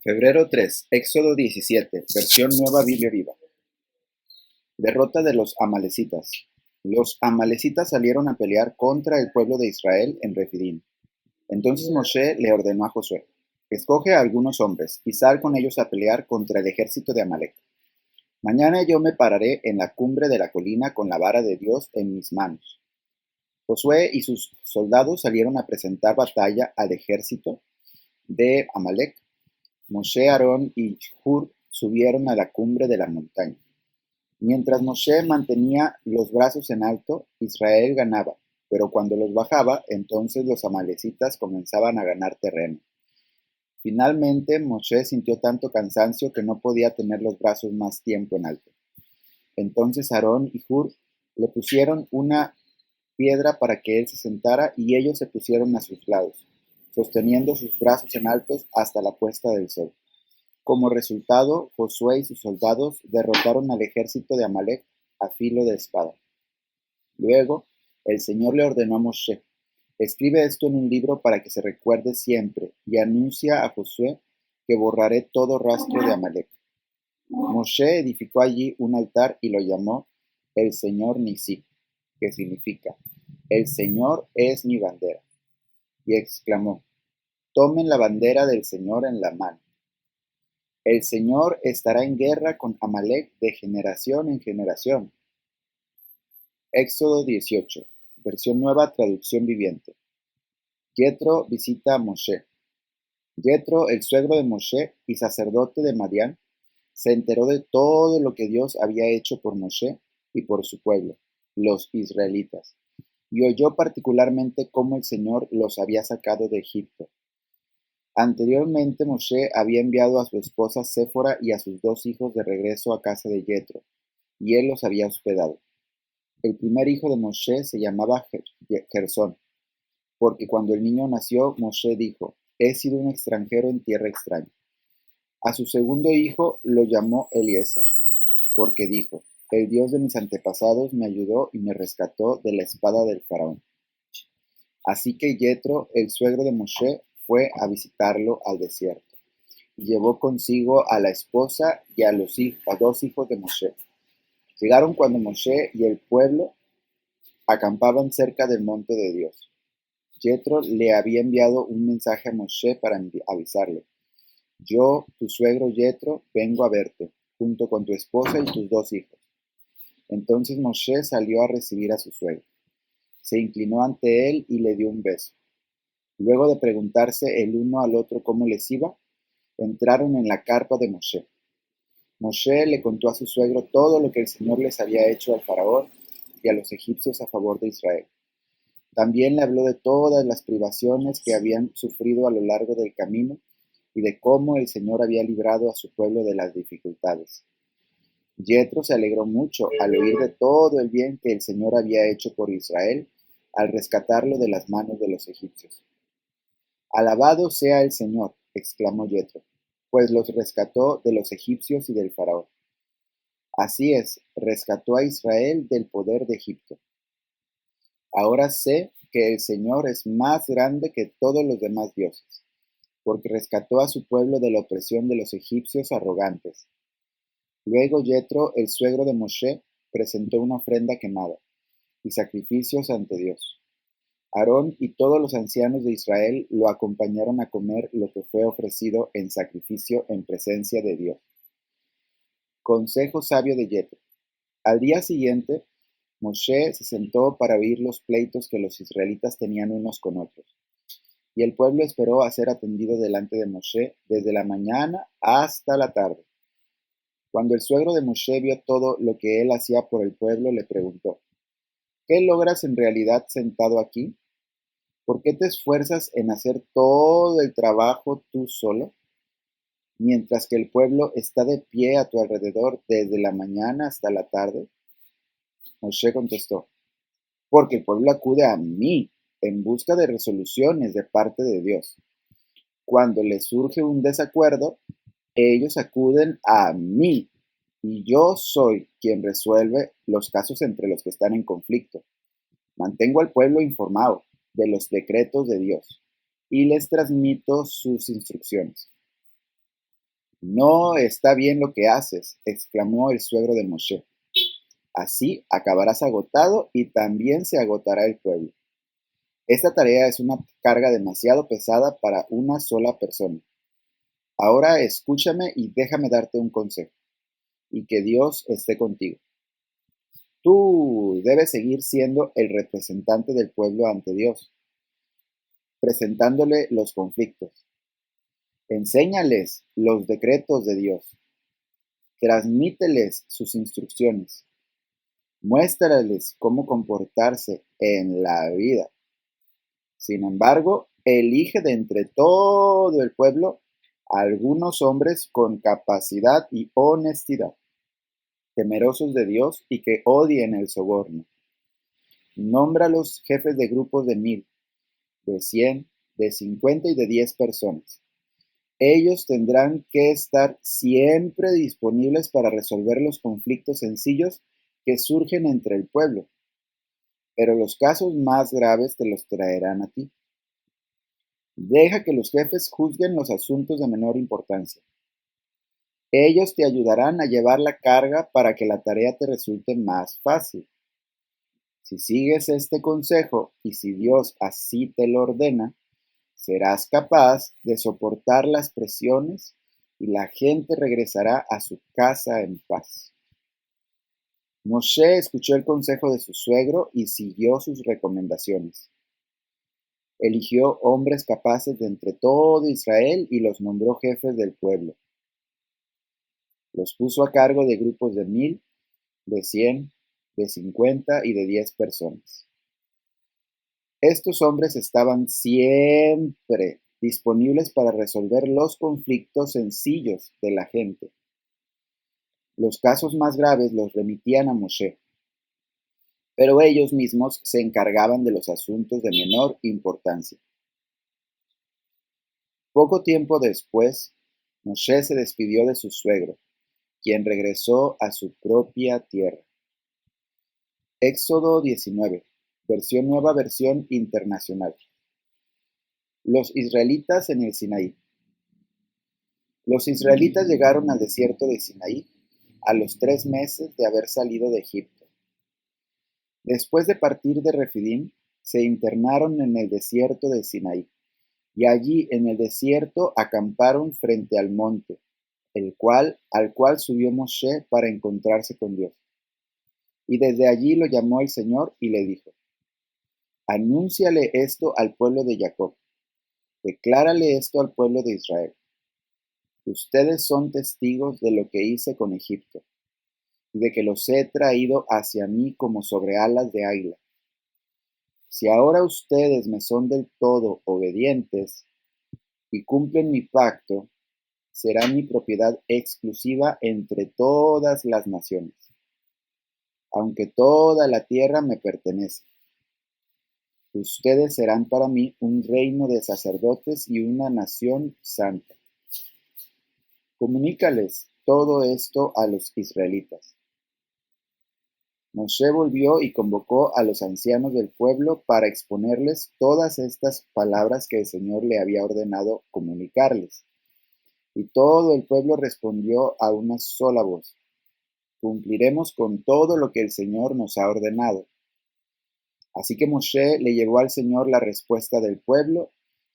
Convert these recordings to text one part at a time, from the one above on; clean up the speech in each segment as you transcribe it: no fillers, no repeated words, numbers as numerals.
Febrero 3, Éxodo 17, versión Nueva Biblia Viva. Derrota de los amalecitas. Los amalecitas salieron a pelear contra el pueblo de Israel en Refidim. Entonces Moshe le ordenó a Josué: escoge a algunos hombres y sal con ellos a pelear contra el ejército de Amalec. Mañana yo me pararé en la cumbre de la colina con la vara de Dios en mis manos. Josué y sus soldados salieron a presentar batalla al ejército de Amalec. Moshe, Aarón y Hur subieron a la cumbre de la montaña. Mientras Moshe mantenía los brazos en alto, Israel ganaba, pero cuando los bajaba, entonces los amalecitas comenzaban a ganar terreno. Finalmente, Moshe sintió tanto cansancio que no podía tener los brazos más tiempo en alto. Entonces Aarón y Hur le pusieron una piedra para que él se sentara y ellos se pusieron a sus lados, sosteniendo sus brazos en altos hasta la puesta del sol. Como resultado, Josué y sus soldados derrotaron al ejército de Amalec a filo de espada. Luego, el Señor le ordenó a Moshe: escribe esto en un libro para que se recuerde siempre, y anuncia a Josué que borraré todo rastro de Amalec. Moshe edificó allí un altar y lo llamó El Señor Nisí, que significa El Señor es mi bandera. Y exclamó: tomen la bandera del Señor en la mano. El Señor estará en guerra con Amalec de generación en generación. Éxodo 18, versión Nueva Traducción Viviente. Jethro visita a Moshe. Jethro, el suegro de Moshe y sacerdote de Madián, se enteró de todo lo que Dios había hecho por Moshe y por su pueblo, los israelitas, y oyó particularmente cómo el Señor los había sacado de Egipto. Anteriormente Moshe había enviado a su esposa Séfora y a sus 2 hijos de regreso a casa de Jethro, y él los había hospedado. El primer hijo de Moshe se llamaba Gersón, porque cuando el niño nació, Moshe dijo: he sido un extranjero en tierra extraña. A su segundo hijo lo llamó Eliezer, porque dijo: el Dios de mis antepasados me ayudó y me rescató de la espada del faraón. Así que Jethro, el suegro de Moshe, fue a visitarlo al desierto, y llevó consigo a la esposa y a 2 hijos de Moshe. Llegaron cuando Moshe y el pueblo acampaban cerca del monte de Dios. Jethro le había enviado un mensaje a Moshe para avisarle: yo, tu suegro Jethro, vengo a verte, junto con tu esposa y tus 2 hijos. Entonces Moshe salió a recibir a su suegro. Se inclinó ante él y le dio un beso. Luego de preguntarse el uno al otro cómo les iba, entraron en la carpa de Moshe. Moshe le contó a su suegro todo lo que el Señor les había hecho al faraón y a los egipcios a favor de Israel. También le habló de todas las privaciones que habían sufrido a lo largo del camino y de cómo el Señor había librado a su pueblo de las dificultades. Jethro se alegró mucho al oír de todo el bien que el Señor había hecho por Israel al rescatarlo de las manos de los egipcios. Alabado sea el Señor, exclamó Jethro, pues los rescató de los egipcios y del faraón. Así es, rescató a Israel del poder de Egipto. Ahora sé que el Señor es más grande que todos los demás dioses, porque rescató a su pueblo de la opresión de los egipcios arrogantes. Luego Jethro, el suegro de Moshe, presentó una ofrenda quemada y sacrificios ante Dios. Aarón y todos los ancianos de Israel lo acompañaron a comer lo que fue ofrecido en sacrificio en presencia de Dios. Consejo sabio de Jethro. Al día siguiente, Moshe se sentó para oír los pleitos que los israelitas tenían unos con otros, y el pueblo esperó a ser atendido delante de Moshe desde la mañana hasta la tarde. Cuando el suegro de Moshe vio todo lo que él hacía por el pueblo, le preguntó: ¿qué logras en realidad sentado aquí? ¿Por qué te esfuerzas en hacer todo el trabajo tú solo, mientras que el pueblo está de pie a tu alrededor desde la mañana hasta la tarde? Moshe contestó: porque el pueblo acude a mí en busca de resoluciones de parte de Dios. Cuando les surge un desacuerdo, ellos acuden a mí, y yo soy quien resuelve los casos entre los que están en conflicto. Mantengo al pueblo informado de los decretos de Dios y les transmito sus instrucciones. No está bien lo que haces, exclamó el suegro de Moshe. Así acabarás agotado y también se agotará el pueblo. Esta tarea es una carga demasiado pesada para una sola persona. Ahora escúchame y déjame darte un consejo, y que Dios esté contigo. Tú debes seguir siendo el representante del pueblo ante Dios, presentándole los conflictos. Enséñales los decretos de Dios. Transmíteles sus instrucciones. Muéstrales cómo comportarse en la vida. Sin embargo, elige de entre todo el pueblo algunos hombres con capacidad y honestidad, temerosos de Dios y que odien el soborno. Nómbralos jefes de grupos de 1000, de 100, de 50 y de 10 personas. Ellos tendrán que estar siempre disponibles para resolver los conflictos sencillos que surgen entre el pueblo, pero los casos más graves te los traerán a ti. Deja que los jefes juzguen los asuntos de menor importancia. Ellos te ayudarán a llevar la carga para que la tarea te resulte más fácil. Si sigues este consejo y si Dios así te lo ordena, serás capaz de soportar las presiones y la gente regresará a su casa en paz. Moshe escuchó el consejo de su suegro y siguió sus recomendaciones. Eligió hombres capaces de entre todo Israel y los nombró jefes del pueblo. Los puso a cargo de grupos de 1000, de 100, de 50 y de 10 personas. Estos hombres estaban siempre disponibles para resolver los conflictos sencillos de la gente. Los casos más graves los remitían a Moshe, pero ellos mismos se encargaban de los asuntos de menor importancia. Poco tiempo después, Moshe se despidió de su suegro, quien regresó a su propia tierra. Éxodo 19, nueva versión internacional. Los israelitas en el Sinaí. Los israelitas llegaron al desierto de Sinaí a los 3 meses de haber salido de Egipto. Después de partir de Refidim, se internaron en el desierto de Sinaí, y allí en el desierto acamparon frente al monte, al cual subió Moshe para encontrarse con Dios. Y desde allí lo llamó el Señor y le dijo: Anúnciale esto al pueblo de Jacob, declárale esto al pueblo de Israel. Ustedes son testigos de lo que hice con Egipto, y de que los he traído hacia mí como sobre alas de águila. Si ahora ustedes me son del todo obedientes y cumplen mi pacto, será mi propiedad exclusiva entre todas las naciones, aunque toda la tierra me pertenece. Ustedes serán para mí un reino de sacerdotes y una nación santa. Comunícales todo esto a los israelitas. Moshe volvió y convocó a los ancianos del pueblo para exponerles todas estas palabras que el Señor le había ordenado comunicarles. Y todo el pueblo respondió a una sola voz: Cumpliremos con todo lo que el Señor nos ha ordenado. Así que Moshe le llevó al Señor la respuesta del pueblo,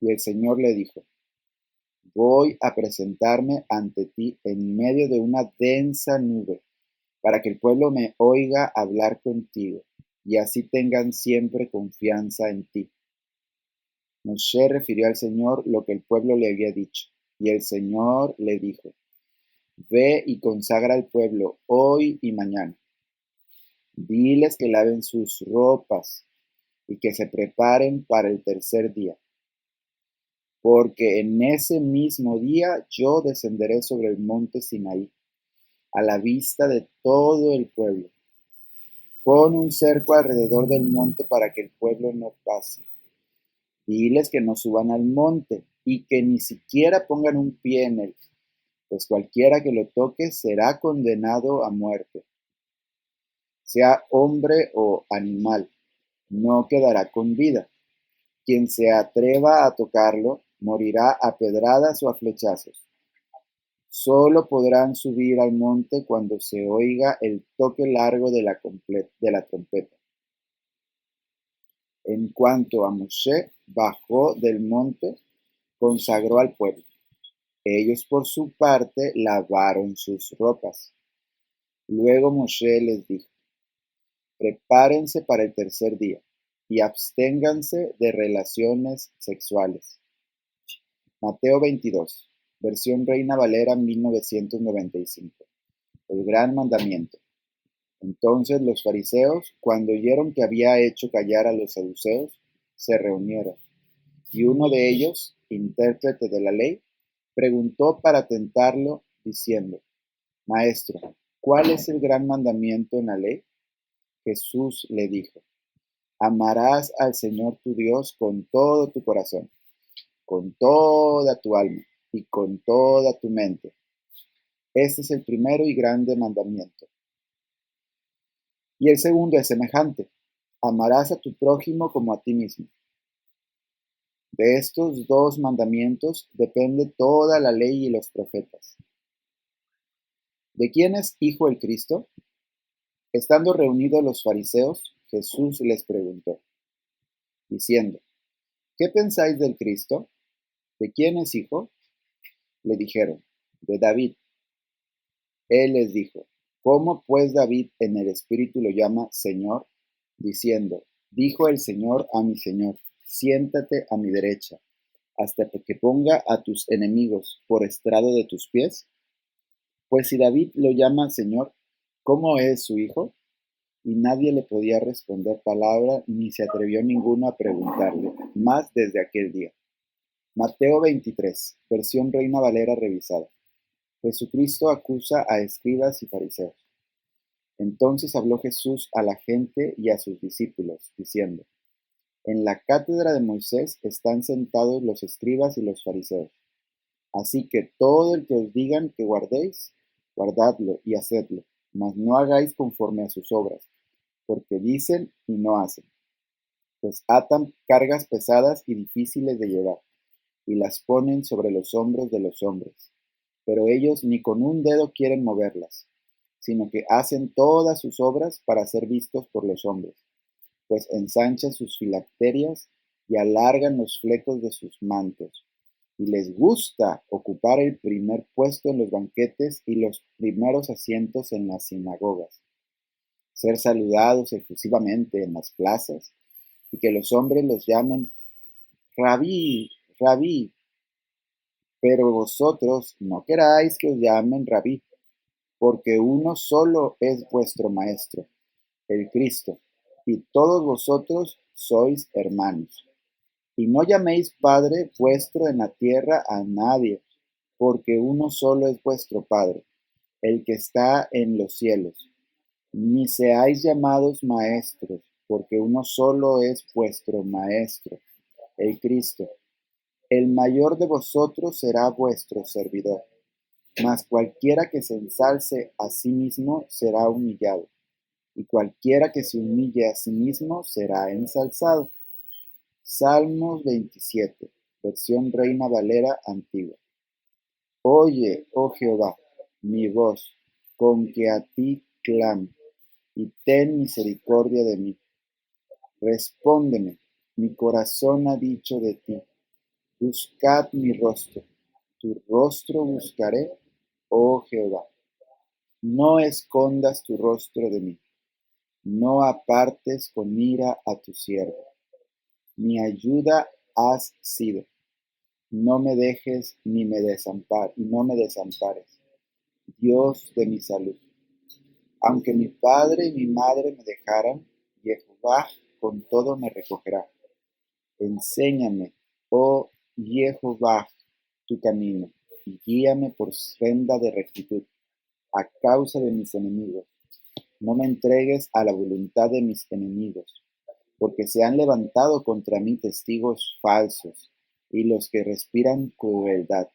y el Señor le dijo: Voy a presentarme ante ti en medio de una densa nube, para que el pueblo me oiga hablar contigo, y así tengan siempre confianza en ti. Moshe refirió al Señor lo que el pueblo le había dicho, y el Señor le dijo: Ve y consagra al pueblo hoy y mañana. Diles que laven sus ropas y que se preparen para el tercer día, porque en ese mismo día yo descenderé sobre el monte Sinaí, a la vista de todo el pueblo. Pon un cerco alrededor del monte para que el pueblo no pase. Diles que no suban al monte y que ni siquiera pongan un pie en él, pues cualquiera que lo toque será condenado a muerte. Sea hombre o animal, no quedará con vida. Quien se atreva a tocarlo morirá a pedradas o a flechazos. Solo podrán subir al monte cuando se oiga el toque largo de la trompeta. En cuanto a Moshe bajó del monte, consagró al pueblo. Ellos por su parte lavaron sus ropas. Luego Moshe les dijo: prepárense para el tercer día y absténganse de relaciones sexuales. Mateo 22, versión Reina Valera 1995. El gran mandamiento. Entonces los fariseos, cuando oyeron que había hecho callar a los saduceos, se reunieron, y uno de ellos, intérprete de la ley, preguntó para tentarlo, diciendo: Maestro, ¿cuál es el gran mandamiento en la ley? Jesús le dijo: amarás al Señor tu Dios con todo tu corazón, con toda tu alma y con toda tu mente. Este es el primero y grande mandamiento. Y el segundo es semejante: amarás a tu prójimo como a ti mismo. De estos dos mandamientos depende toda la ley y los profetas. ¿De quién es hijo el Cristo? Estando reunidos los fariseos, Jesús les preguntó, diciendo: ¿qué pensáis del Cristo? ¿De quién es hijo? Le dijeron: de David. Él les dijo: ¿cómo pues David en el Espíritu lo llama Señor? Diciendo: dijo el Señor a mi Señor: siéntate a mi derecha, hasta que ponga a tus enemigos por estrado de tus pies. Pues si David lo llama Señor, ¿cómo es su hijo? Y nadie le podía responder palabra, ni se atrevió ninguno a preguntarle, más desde aquel día. Mateo 23, versión Reina Valera revisada. Jesucristo acusa a escribas y fariseos. Entonces habló Jesús a la gente y a sus discípulos, diciendo: en la cátedra de Moisés están sentados los escribas y los fariseos. Así que todo el que os digan que guardéis, guardadlo y hacedlo, mas no hagáis conforme a sus obras, porque dicen y no hacen. Pues atan cargas pesadas y difíciles de llevar, y las ponen sobre los hombros de los hombres, pero ellos ni con un dedo quieren moverlas, sino que hacen todas sus obras para ser vistos por los hombres, pues ensanchan sus filacterias y alargan los flecos de sus mantos, y les gusta ocupar el primer puesto en los banquetes y los primeros asientos en las sinagogas, ser saludados efusivamente en las plazas, y que los hombres los llamen Rabí, Rabí. Pero vosotros no queráis que os llamen Rabí, porque uno solo es vuestro Maestro, el Cristo, y todos vosotros sois hermanos. Y no llaméis Padre vuestro en la tierra a nadie, porque uno solo es vuestro Padre, el que está en los cielos. Ni seáis llamados maestros, porque uno solo es vuestro Maestro, el Cristo. El mayor de vosotros será vuestro servidor, mas cualquiera que se ensalce a sí mismo será humillado, y cualquiera que se humille a sí mismo será ensalzado. Salmos 27, versión Reina Valera antigua. Oye, oh Jehová, mi voz, con que a ti clamo, y ten misericordia de mí. Respóndeme, mi corazón ha dicho de ti. Buscad mi rostro, tu rostro buscaré, oh Jehová. No escondas tu rostro de mí, no apartes con ira a tu siervo. Mi ayuda has sido. No me dejes no me desampares, Dios de mi salud. Aunque mi padre y mi madre me dejaran, Jehová con todo me recogerá. Enséñame, oh Jehová, tu camino, y guíame por senda de rectitud, a causa de mis enemigos. No me entregues a la voluntad de mis enemigos, porque se han levantado contra mí testigos falsos, y los que respiran crueldad.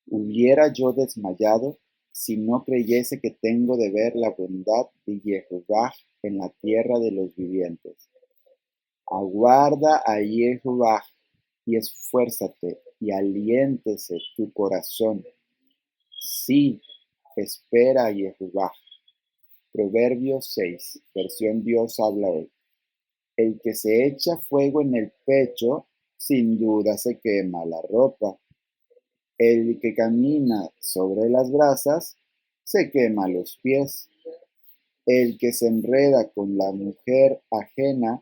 Hubiera yo desmayado si no creyese que tengo de ver la bondad de Jehová en la tierra de los vivientes. Aguarda a Jehová y esfuérzate y aliéntese tu corazón, Sí, espera Yehuvá. Proverbios 6, versión Dios habla hoy. El que se echa fuego en el pecho, sin duda se quema la ropa. El que camina sobre las brasas, se quema los pies. El que se enreda con la mujer ajena,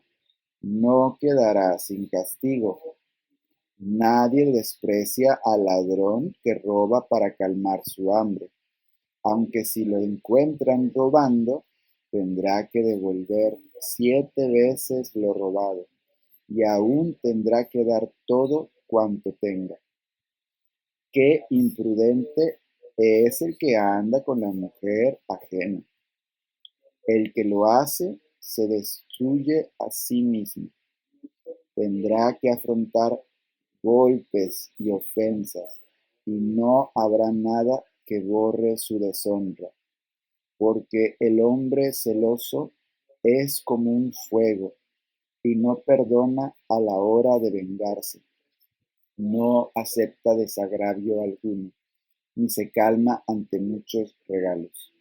no quedará sin castigo. Nadie desprecia al ladrón que roba para calmar su hambre, aunque si lo encuentran robando, tendrá que devolver 7 veces lo robado, y aún tendrá que dar todo cuanto tenga. Qué imprudente es el que anda con la mujer ajena. El que lo hace se destruye a sí mismo. Tendrá que afrontar golpes y ofensas, y no habrá nada que borre su deshonra, porque el hombre celoso es como un fuego, y no perdona a la hora de vengarse. No acepta desagravio alguno, ni se calma ante muchos regalos.